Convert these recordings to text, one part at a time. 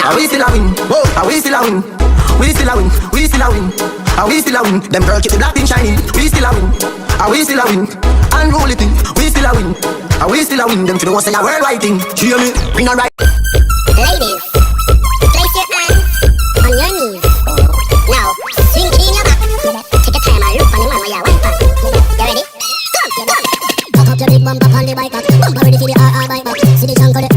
Are we still a win? Are we still a win? We still a win. We still a win. Are we still a win? Them girl keep the black pin shining. We still a win. Are we still a win? Unroll it in. We still a win. Are we still a win? Them to the one say a worldwide thing. Hear me? Bring a right. Ladies, place your hands on your knees. Now, swing it in your back. Take your time and look on the man while you're wine pan. You ready? Come. Pop up your big bumper on the bike back. Bumper ready for the RR bike back. See the junk on the...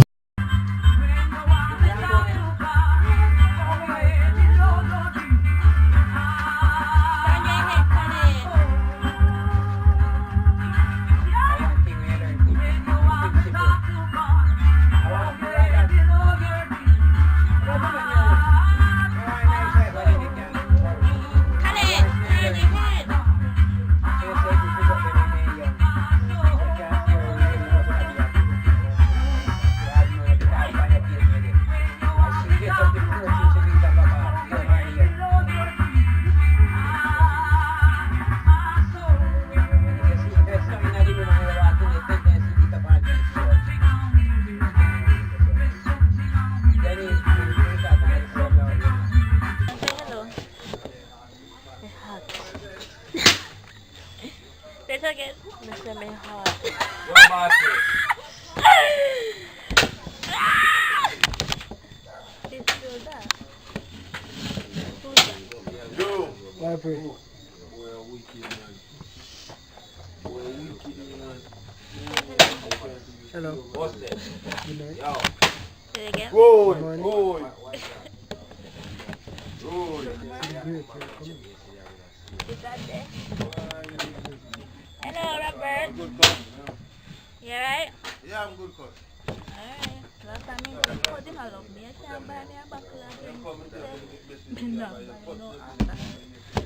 Hello. What's that? Good night. Yo. Say it again. Good. Good Good. Is that there? Hello, Robert. Good cut. You alright? Yeah, I'm good cut. Alright. Last time I put him along me, I can't buy me a buckle again. No, no answer.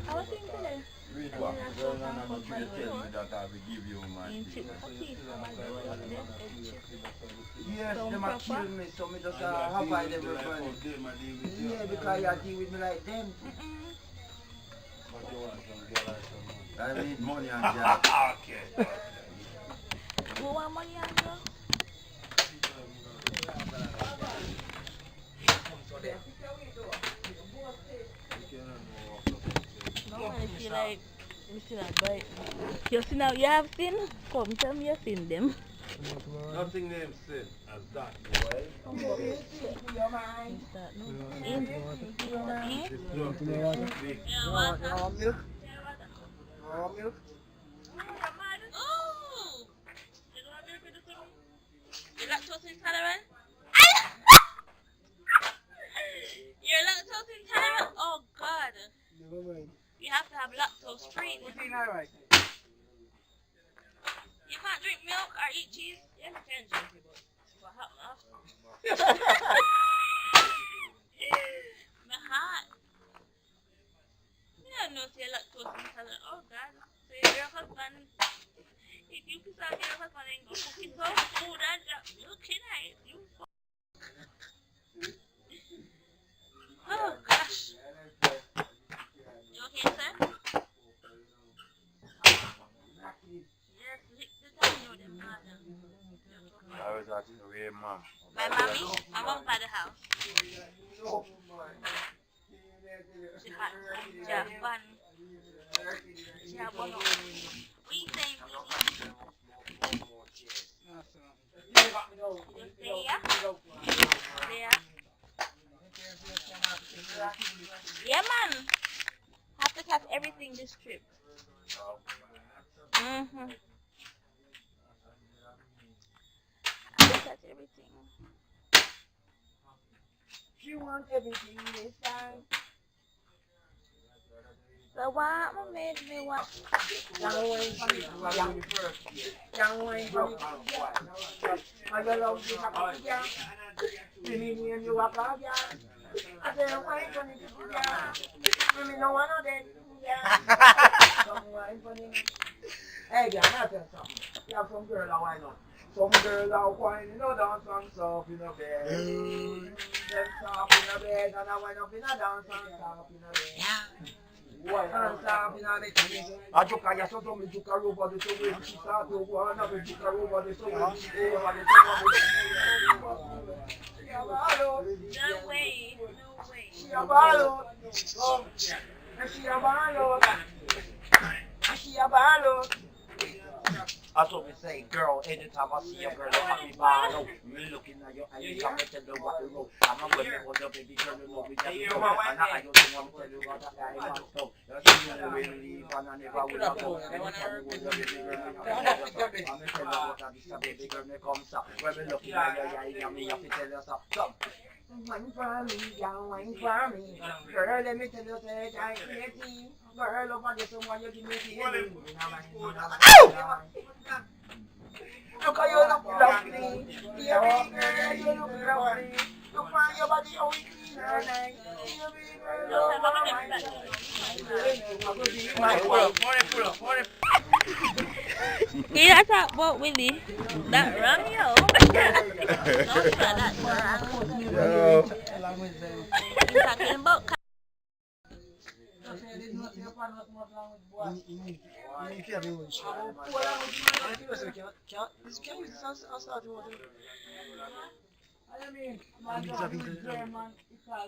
I was thinking today. Read what? Girl, I'm not going to tell me that I will give you my Chip for teeth from my door up there. Yes, them a kill me, so me just avoid everybody. Yeah, because you deal with me like them. I need money and job. Okay. Who want money on you? No, I feel like we still not buy. You see now, you have seen? Come tell me you seen them. Nothing name said as that, boy. You're lactose intolerant? You're lactose intolerant? Oh God. You have to have lactose free. You can't drink milk or eat cheese. Yeah, you can drink it, but what happened after? My heart. You don't know if you're lactose intolerant. Oh God. So your husband, if you piss off your husband and go cooking some food and drop milk in it, you fuck. Oh gosh. You okay, sir? Yes, lick the down, you know them mother. I was asking where mom. My mommy, my mom by the house. She hot. She have fun. She have one. What you saying, Vicky? You stay here? Stay here? Yeah, man. Have to catch everything this trip. Mm-hmm. Have to catch everything. She wants everything this time. So what made me want? Young wine for me. Young wine for me. I love you, yeah. You need me and you are proud, yeah. I said, wine for me, yeah. You know one of them, yeah. Some wine for me. Hey, yeah, I'm not something. You have some girl that wine on. Some girls are whining, dance and soft in a bed. Them soft in a bed, and I wind up in a dance and soft in a bed. A jogar ya só me jogar roupa de seu ele que está do guarda me jogar roupa de seu ele No way. I told me say, girl, anytime I see a girl, look at me ball. Me looking at your eyes, I'm tell you what to know. I'm a woman with a baby girl, you know we just know. And I don't want to tell you what I want to know. You see me when we leave and I never will go. I'm tell you what a baby girl me comes up. When we looking at your eyes, me have to tell you something. Wine for me, girl, wine for me. Girl, let me tell you that I hate you. Girl, over there, someone you give me the look how you look lovely. Dear big girl, you look lovely. Look for your body, how it clean and nice. Dear big girl, Can you talk about Willie? That Romeo. Don't try that wrong. You're talking about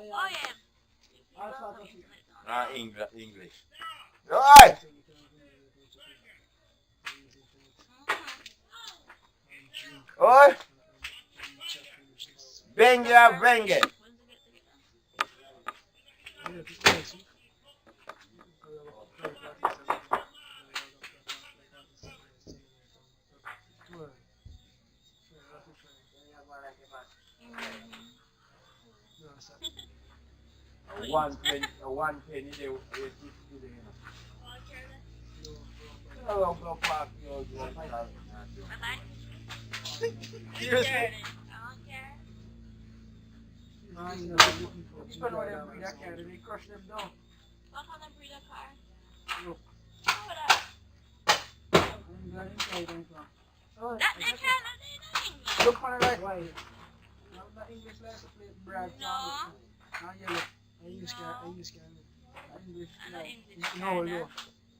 oh yeah. English. Right. Oi. Venga, venga. One penny they will give to the oh, go park your Seriously? you better let them bring that car, they crush them down. What kind of breed of car? Look. How would that? That they cannot do nothing. Look on the right way. Not English lesson plate, Brad. No. Yellow. I use car. English. English. No.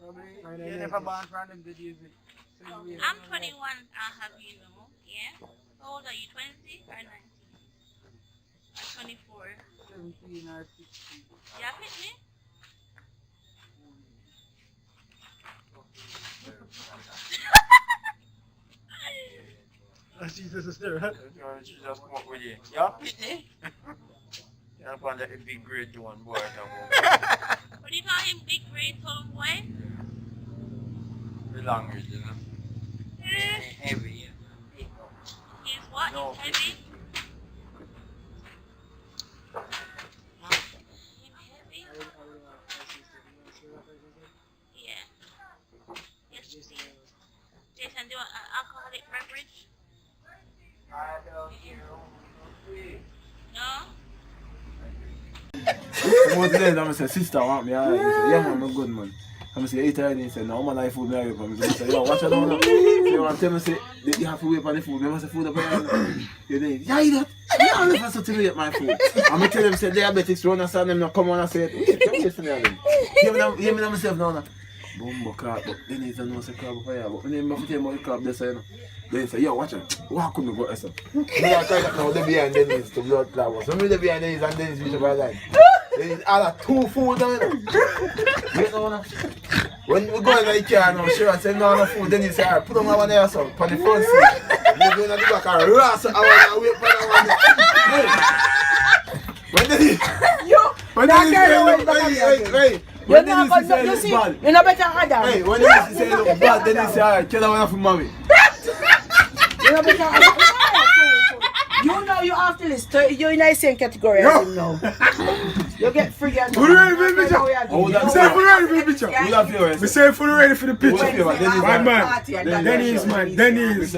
Probably. You never born from them videos. I'm 21. I'll have you know. Yeah. How old are you? 20 or 19? Or 24? 17 or 16. Yeah, pick me. She just there, right? She just come up with you. Yeah, pity. You're going to big grade one boy. What do you call him? Big grade tall boy? The language, you know. Heavy. He's what? No, He's heavy? He's heavy? Yeah. Yes, please. Jason, do you want an alcoholic beverage? I don't No? What today, I'm say, sister, want me? He said, yeah, man, I'm good, man. I'm say, eat already. He said, no, man, I food me away from me. He said, yo, watch it down now. So you want to tell me, say, you have to wait on the food. You say, food up here. You say, yeah, eat that. Yeah, I'm never to eat my food. I'm going to tell them, say, diabetics, run and stand them, now come on and say, wait, come here, listen to them. Hear me now myself now. Boom, crab, but then he's a no say crab for you. But when you have to tell me about the crab, they say, you know. They say, yo, watch it. Why couldn't you go there, sir? Me I try that now, they behind Dennis to blood flowers. When me they behind Dennis and Dennis Bishop are like, Dennis all are 2 food now, you know. Wait now. When we go in the car now, sure, I say, no food, Dennis say, alright, put on one there, son, on the front seat. You go in the back and ras, I want to wait for that one. When Dennis, when Dennis say, wait. When Dennis say, look bad. You're not better than that. Hey, when Dennis say, look bad, Dennis say, alright, kill that one for mommy. You're not better than that. You know you have to list. You're in the same category as him now. You get free and Put it ready for the picture. Oh, Me say put it ready for the picture. Yeah. Who that feel? Me say put it ready for the picture. Who that feel? My man. Dennis, man. Dennis.